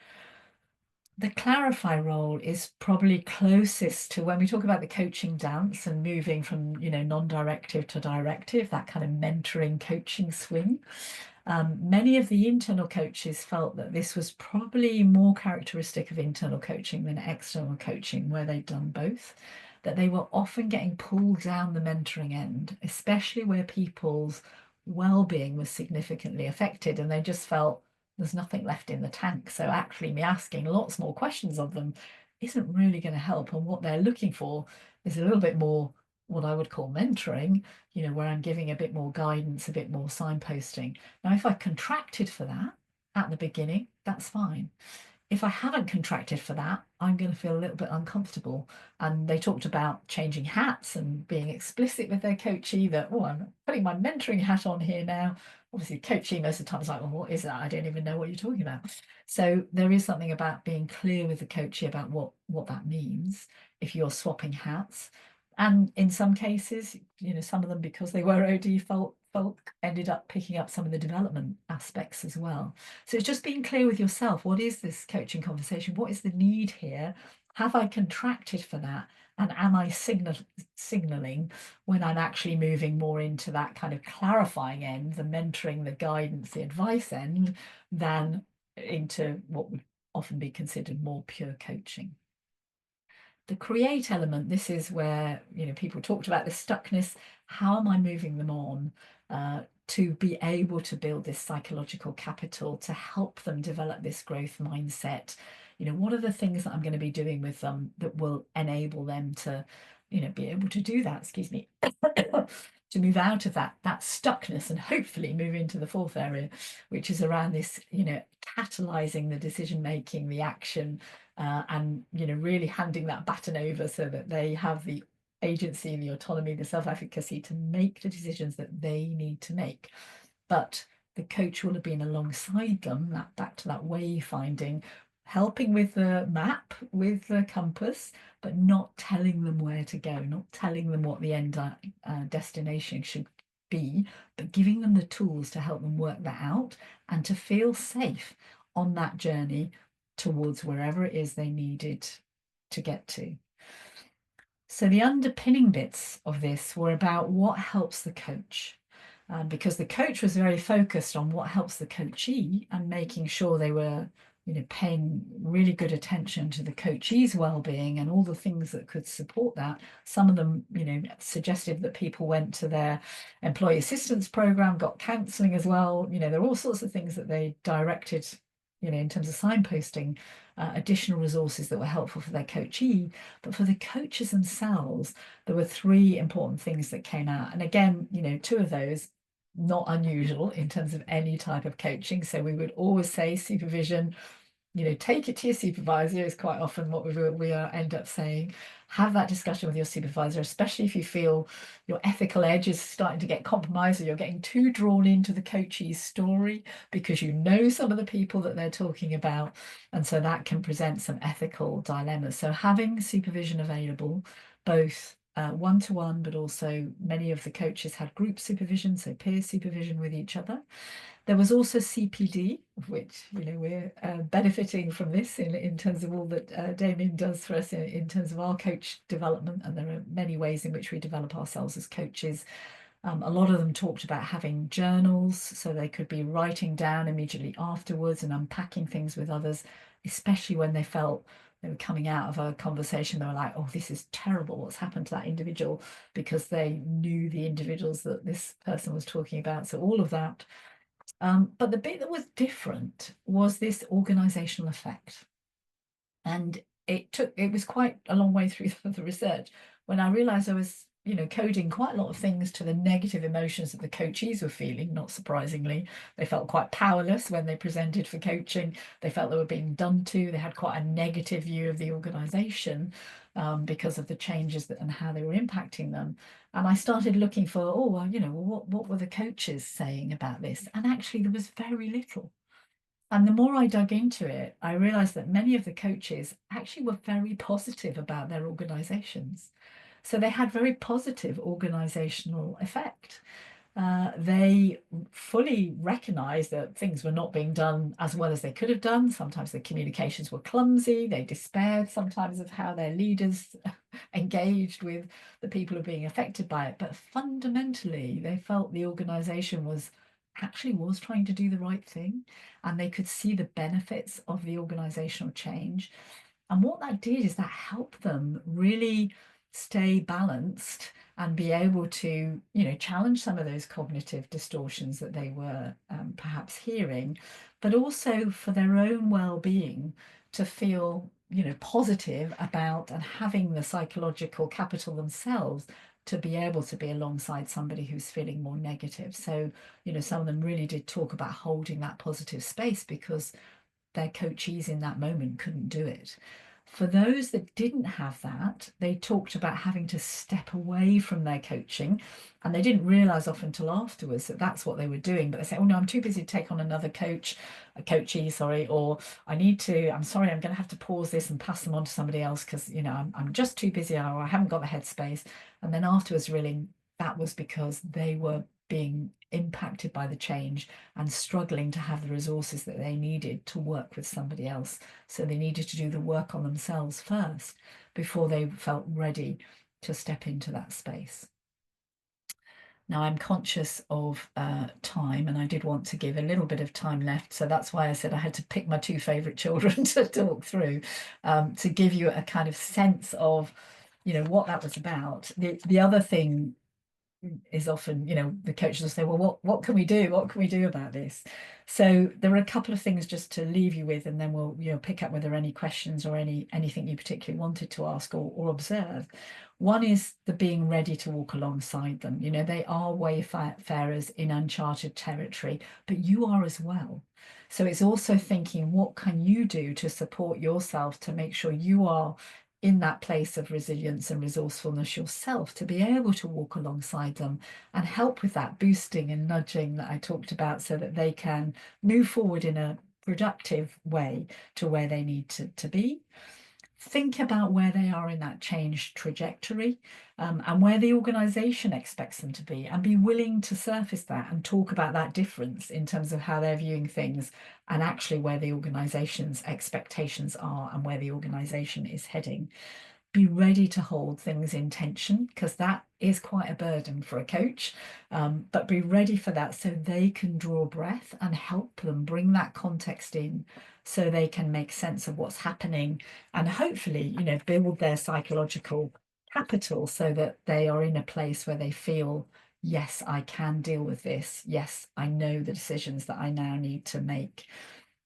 Speaker 2: The clarify role is probably closest to when we talk about the coaching dance and moving from, non-directive to directive, that kind of mentoring coaching swing. Many of the internal coaches felt that this was probably more characteristic of internal coaching than external coaching, where they'd done both, that they were often getting pulled down the mentoring end, especially where people's well-being was significantly affected and they just felt there's nothing left in the tank. So actually me asking lots more questions of them isn't really going to help. And what they're looking for is a little bit more what I would call mentoring, where I'm giving a bit more guidance, a bit more signposting. Now, if I contracted for that at the beginning, that's fine. If I haven't contracted for that, I'm going to feel a little bit uncomfortable. And they talked about changing hats and being explicit with their coachee that, oh, I'm putting my mentoring hat on here now. Obviously, coachee most of the time is like, well, what is that? I don't even know what you're talking about. So there is something about being clear with the coachee about what that means if you're swapping hats. And in some cases, some of them, because they were OD, folk ended up picking up some of the development aspects as well. So it's just being clear with yourself. What is this coaching conversation? What is the need here? Have I contracted for that? And am I signaling when I'm actually moving more into that kind of clarifying end, the mentoring, the guidance, the advice end, than into what would often be considered more pure coaching? The create element, this is where people talked about the stuckness. How am I moving them on to be able to build this psychological capital to help them develop this growth mindset? What are the things that I'm going to be doing with them that will enable them to be able to do that, excuse me, to move out of that stuckness and hopefully move into the fourth area, which is around this catalyzing the decision making, the action, and really handing that baton over so that they have the agency and the autonomy, the self-efficacy to make the decisions that they need to make. But the coach will have been alongside them, that back to that wayfinding, helping with the map, with the compass, but not telling them where to go, not telling them what the end destination should be, but giving them the tools to help them work that out and to feel safe on that journey towards wherever it is they needed to get to. So the underpinning bits of this were about what helps the coach, because the coach was very focused on what helps the coachee and making sure they were paying really good attention to the coachee's well-being and all the things that could support that. Some of them suggested that people went to their employee assistance program, got counselling as well. There are all sorts of things that they directed in terms of signposting, additional resources that were helpful for their coachee. But for the coaches themselves, there were three important things that came out. And again, two of those, not unusual in terms of any type of coaching. So we would always say supervision, take it to your supervisor is quite often what we end up saying. Have that discussion with your supervisor, especially if you feel your ethical edge is starting to get compromised or you're getting too drawn into the coachee's story because you know some of the people that they're talking about. And so that can present some ethical dilemmas. So having supervision available, both one-to-one, but also many of the coaches had group supervision, so peer supervision with each other. There was also CPD, of which we're benefiting from this in terms of all that Damien does for us in terms of our coach development, and there are many ways in which we develop ourselves as coaches. A lot of them talked about having journals, so they could be writing down immediately afterwards and unpacking things with others, especially when they felt they were coming out of a conversation. They were like, oh, this is terrible, what's happened to that individual, because they knew the individuals that this person was talking about. So all of that. But the bit that was different was this organizational effect. And it was quite a long way through the research when I realized I was, coding quite a lot of things to the negative emotions that the coachees were feeling. Not surprisingly, they felt quite powerless when they presented for coaching. They felt they were being done to. They had quite a negative view of the organization because of the changes and how they were impacting them. And I started looking for, oh, well, what were the coaches saying about this? And actually, there was very little. And the more I dug into it, I realized that many of the coaches actually were very positive about their organizations. So they had very positive organizational effect. They fully recognized that things were not being done as well as they could have done. Sometimes the communications were clumsy. They despaired sometimes of how their leaders engaged with the people who were being affected by it. But fundamentally, they felt the organization was trying to do the right thing, and they could see the benefits of the organizational change. And what that did is that helped them really stay balanced and be able to, challenge some of those cognitive distortions that they were perhaps hearing, but also for their own well-being to feel, positive about and having the psychological capital themselves to be able to be alongside somebody who's feeling more negative. So, some of them really did talk about holding that positive space because their coachees in that moment couldn't do it. For those that didn't have that, they talked about having to step away from their coaching, and they didn't realize often until afterwards that that's what they were doing. But they say, oh no, I'm too busy to take on another coachee, sorry, or I'm sorry, I'm going to have to pause this and pass them on to somebody else because, I'm just too busy, or I haven't got the headspace. And then afterwards, really, that was because they were being impacted by the change and struggling to have the resources that they needed to work with somebody else. So they needed to do the work on themselves first before they felt ready to step into that space. Now, I'm conscious of time, and I did want to give a little bit of time left. So that's why I said I had to pick my two favorite children to talk through, to give you a kind of sense of, what that was about. The other thing is often, the coaches will say, well, what can we do? What can we do about this? So there are a couple of things just to leave you with, and then we'll, pick up whether any questions or anything you particularly wanted to ask or observe. One is the being ready to walk alongside them. They are wayfarers in uncharted territory, but you are as well. So it's also thinking, what can you do to support yourself to make sure you are in that place of resilience and resourcefulness yourself to be able to walk alongside them and help with that boosting and nudging that I talked about so that they can move forward in a productive way to where they need to be. Think about where they are in that change trajectory, and where the organization expects them to be, and be willing to surface that and talk about that difference in terms of how they're viewing things and actually where the organization's expectations are and where the organization is heading. Be ready to hold things in tension because that is quite a burden for a coach, but be ready for that so they can draw breath and help them bring that context in so they can make sense of what's happening and hopefully, build their psychological capital so that they are in a place where they feel, yes, I can deal with this. Yes, I know the decisions that I now need to make.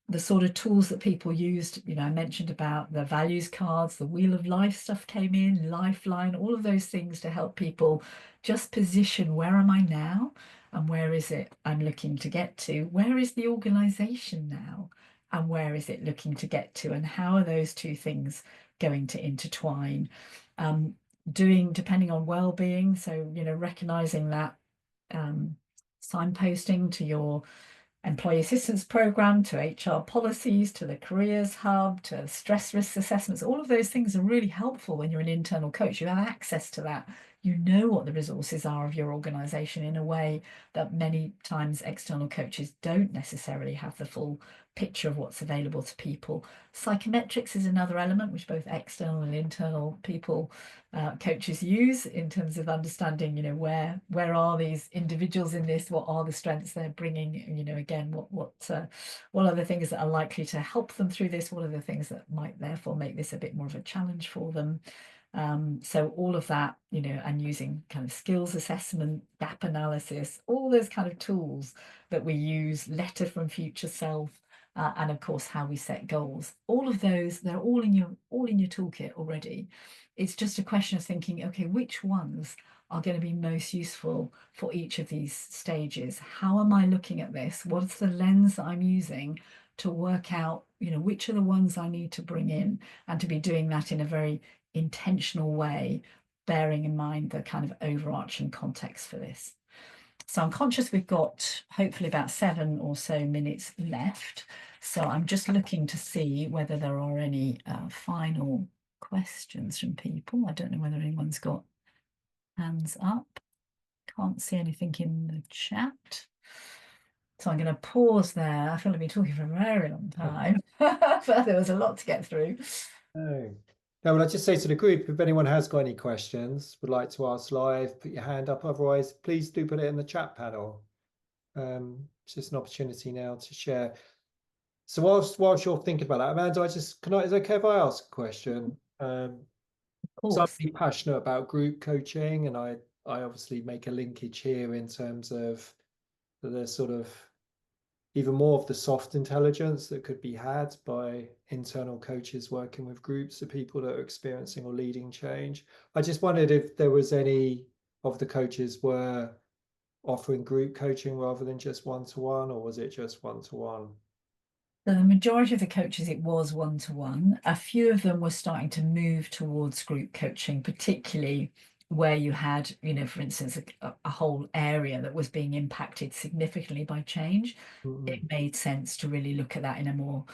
Speaker 2: The sort of tools that people used, I mentioned about the values cards, the wheel of life stuff came in, lifeline, all of those things to help people just position, where am I now? And where is it I'm looking to get to? Where is the organization now? and where is it looking to get to, and how are those two things going to intertwine? Depending on well-being, so recognizing that signposting to your employee assistance program, to HR policies, to the careers hub, to stress risk assessments. All of those things are really helpful when you're an internal coach. You have access to that. You know what the resources are of your organization in a way that many times external coaches don't necessarily have the full picture of what's available to people. Psychometrics is another element which both external and internal people, coaches use in terms of understanding, where are these individuals in this, what are the strengths they're bringing, again, what are the things that are likely to help them through this, what are the things that might therefore make this a bit more of a challenge for them. So all of that, and using kind of skills assessment, gap analysis, all those kind of tools that we use, letter from future self, and of course how we set goals. All of those, they're all in your toolkit already. It's just a question of thinking, okay, which ones are going to be most useful for each of these stages? How am I looking at this? What's the lens that I'm using to work out, which are the ones I need to bring in, and to be doing that in a very intentional way, bearing in mind the kind of overarching context for this. So I'm conscious we've got hopefully about 7 or so minutes left. So I'm just looking to see whether there are any final questions from people. I don't know whether anyone's got hands up. Can't see anything in the chat. So I'm going to pause there. I feel I've been talking for a very long time, but there was a lot to get through.
Speaker 1: No. Now, would I just say to the group, if anyone has got any questions, would like to ask live, put your hand up. Otherwise, please do put it in the chat panel. It's just an opportunity now to share. So whilst you're thinking about that, Amanda, is it okay if I ask a question?
Speaker 2: Of
Speaker 1: So I'm
Speaker 2: course.
Speaker 1: really passionate about group coaching, and I obviously make a linkage here in terms of the sort of even more of the soft intelligence that could be had by internal coaches working with groups of people that are experiencing or leading change. I just wondered if there was any of the coaches were offering group coaching rather than just one-to-one, or was it just one-to-one?
Speaker 2: The majority of the coaches, it was one-to-one. A few of them were starting to move towards group coaching, particularly where you had, for instance, a whole area that was being impacted significantly by change. It made sense to really look at that in a more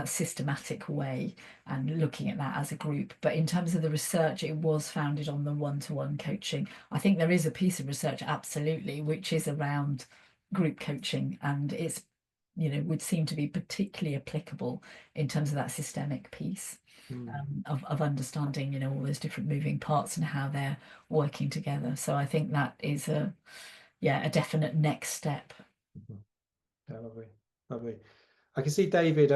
Speaker 2: systematic way and looking at that as a group. But in terms of the research, it was founded on the one-to-one coaching. I think there is a piece of research, absolutely, which is around group coaching, and it's would seem to be particularly applicable in terms of that systemic piece of understanding, all those different moving parts and how they're working together. So I think that is a definite next step.
Speaker 1: Yeah, lovely, lovely. I can see David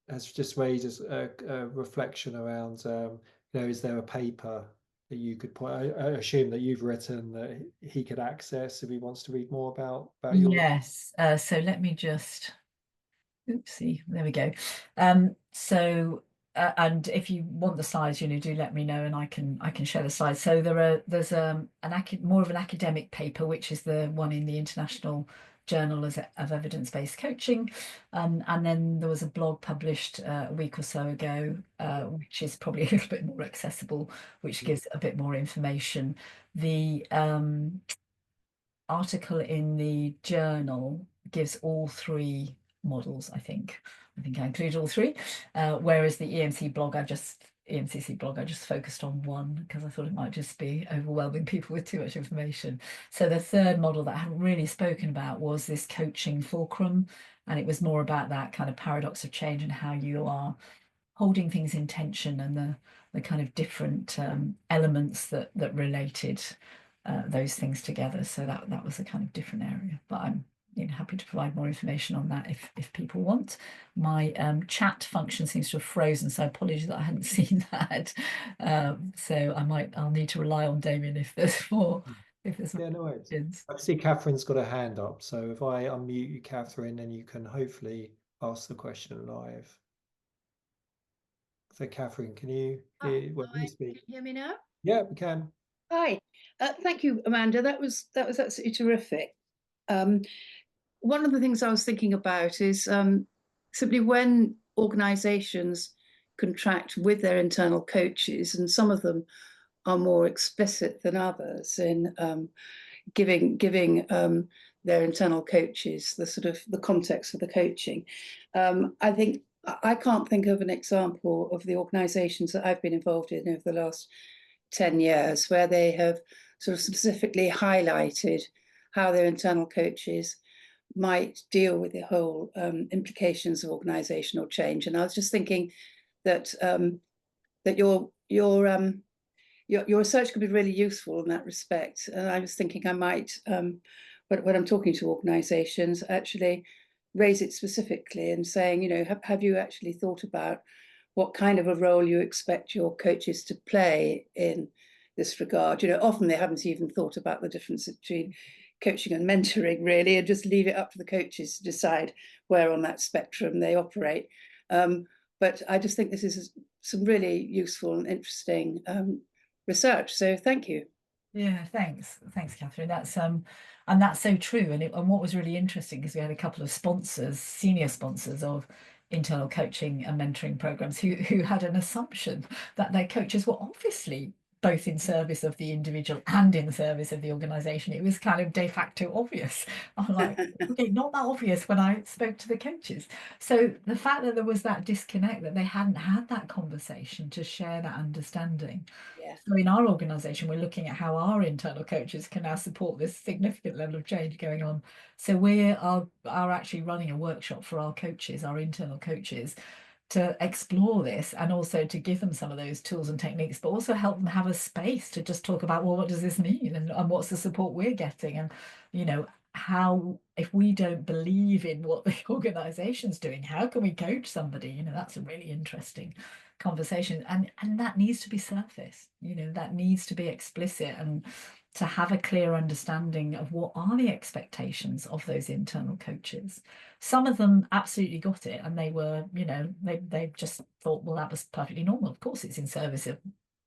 Speaker 1: has just raised a reflection around, is there a paper that you could point? I assume that you've written that he could access if he wants to read more about your.
Speaker 2: Yes. So let me just, oopsie, there we go. So and if you want the slides, do let me know and I can share the slides. So there's more of an academic paper, which is the one in the International Journal of Evidence-Based Coaching, and then there was a blog published a week or so ago, which is probably a little bit more accessible, which gives a bit more information. The article in the journal gives all 3 models, I think. I include all 3, whereas the EMCC blog I just focused on one because I thought it might just be overwhelming people with too much information. So the third model that I haven't really spoken about was this coaching fulcrum, and it was more about that kind of paradox of change and how you are holding things in tension and the kind of different elements that related those things together. So that was a kind of different area, but I'm happy to provide more information on that if people want. My chat function seems to have frozen, so apologies that I hadn't seen that. So I'll need to rely on Damien if there's more.
Speaker 1: Yeah, no worries.
Speaker 2: Questions.
Speaker 1: I see Catherine's got a hand up, so if I unmute you, Catherine, then you can hopefully ask the question live. So, Catherine, can you hear when you speak?
Speaker 3: Can you hear me now?
Speaker 1: Yeah, we can.
Speaker 3: Hi, thank you, Amanda. That was absolutely terrific. One of the things I was thinking about is simply when organisations contract with their internal coaches, and some of them are more explicit than others in giving their internal coaches the sort of the context of the coaching. I think I can't think of an example of the organisations that I've been involved in over the last 10 years where they have sort of specifically highlighted how their internal coaches might deal with the whole implications of organisational change. And I was just thinking that that your research could be really useful in that respect. And I was thinking I might, when I'm talking to organisations, actually raise it specifically and saying, you know, have you actually thought about what kind of a role you expect your coaches to play in this regard? You know, often they haven't even thought about the difference between coaching and mentoring, really, and just leave it up to the coaches to decide where on that spectrum they operate. But I just think this is some really useful and interesting research. So thank you.
Speaker 2: Yeah, thanks, Catherine. That's and that's so true. And what was really interesting is we had a couple of sponsors, senior sponsors of internal coaching and mentoring programs, who had an assumption that their coaches were obviously both in service of the individual and in service of the organisation. It was kind of de facto obvious. I'm like, okay, not that obvious when I spoke to the coaches. So the fact that there was that disconnect, that they hadn't had that conversation to share that understanding.
Speaker 3: Yeah.
Speaker 2: So in our organisation, we're looking at how our internal coaches can now support this significant level of change going on. So we are actually running a workshop for our coaches, our internal coaches, to explore this and also to give them some of those tools and techniques, but also help them have a space to just talk about, well, what does this mean, and what's the support we're getting, and you know, how, if we don't believe in what the organization's doing, how can we coach somebody? You know, that's a really interesting conversation, and that needs to be surfaced. You know, that needs to be explicit, and to have a clear understanding of what are the expectations of those internal coaches. Some of them absolutely got it, and they were, you know, they just thought, well, that was perfectly normal. Of course, it's in service of,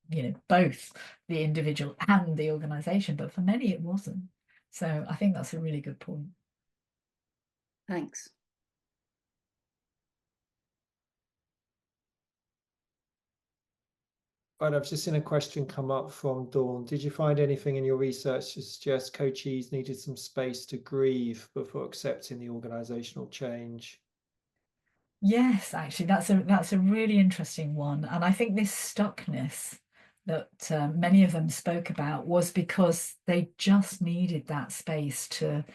Speaker 2: you know, both the individual and the organization, but for many it wasn't. So I think that's a really good point.
Speaker 3: Thanks.
Speaker 1: Right, I've just seen a question come up from Dawn. Did you find anything in your research to suggest coachees needed some space to grieve before accepting the organisational change?
Speaker 2: Yes, actually, that's a really interesting one, and I think this stuckness that many of them spoke about was because they just needed that space to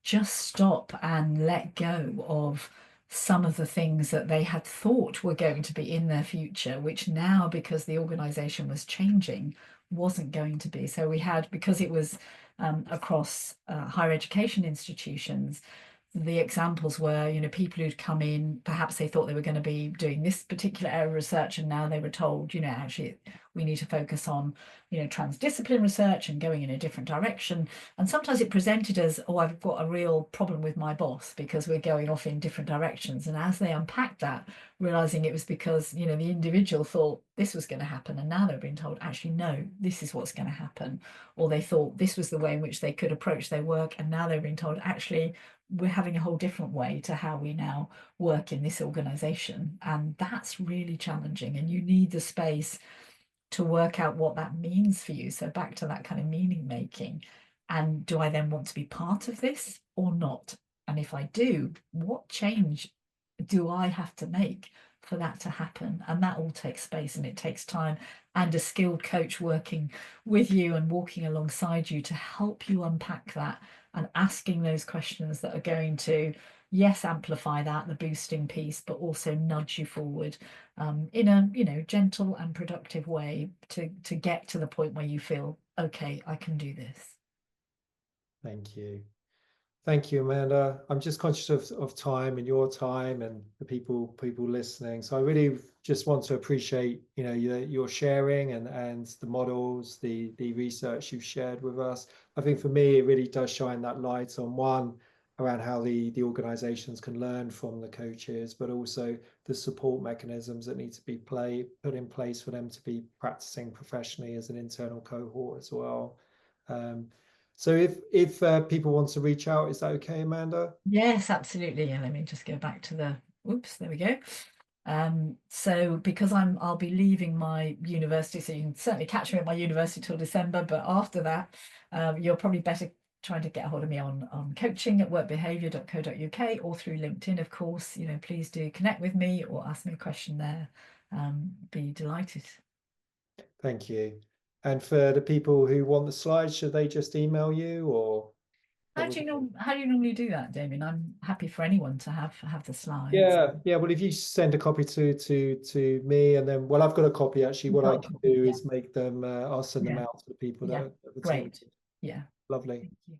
Speaker 2: just stop and let go of some of the things that they had thought were going to be in their future, which now, because the organization was changing, wasn't going to be. So we had, because it was across higher education institutions, the examples were, you know, people who'd come in, perhaps they thought they were going to be doing this particular area of research, and now they were told, you know, actually we need to focus on, you know, transdiscipline research and going in a different direction. And sometimes it presented as, oh, I've got a real problem with my boss because we're going off in different directions. And as they unpacked that, realizing it was because, you know, the individual thought this was going to happen, and now they're being told, actually, no, this is what's going to happen. Or they thought this was the way in which they could approach their work, and now they're being told, actually, we're having a whole different way to how we now work in this organization. And that's really challenging, and you need the space to work out what that means for you. So back to that kind of meaning making, and do I then want to be part of this or not? And if I do, what change do I have to make for that to happen? And that all takes space, and it takes time, and a skilled coach working with you and walking alongside you to help you unpack that, and asking those questions that are going to, yes, amplify that, the boosting piece, but also nudge you forward in a, you know, gentle and productive way to get to the point where you feel, okay, I can do this.
Speaker 1: Thank you. Thank you, Amanda. I'm just conscious of time and your time and the people listening. So I really just want to appreciate, you know, your sharing and the models, the research you've shared with us. I think for me, it really does shine that light on one, around how the organizations can learn from the coaches, but also the support mechanisms that need to be put in place for them to be practicing professionally as an internal cohort as well. So if people want to reach out, is that okay, Amanda?
Speaker 2: Yes, absolutely. And let me just go back to the Oops, there we go. So because I'll be leaving my university, so you can certainly catch me at my university till December, but after that, you're probably better trying to get a hold of me on coaching at workbehaviour.co.uk or through LinkedIn, of course. You know, please do connect with me or ask me a question there. Be delighted.
Speaker 1: Thank you. And for the people who want the slides, should they just email you, or
Speaker 2: How do you normally do that, Damien? I'm happy for anyone to have the slides.
Speaker 1: Yeah. Well, if you send a copy to me, and then, well, I've got a copy actually. What I can do is make them. I'll send them out to the people that are
Speaker 2: Great.
Speaker 1: attending.
Speaker 2: Yeah.
Speaker 1: Lovely.
Speaker 2: Thank you.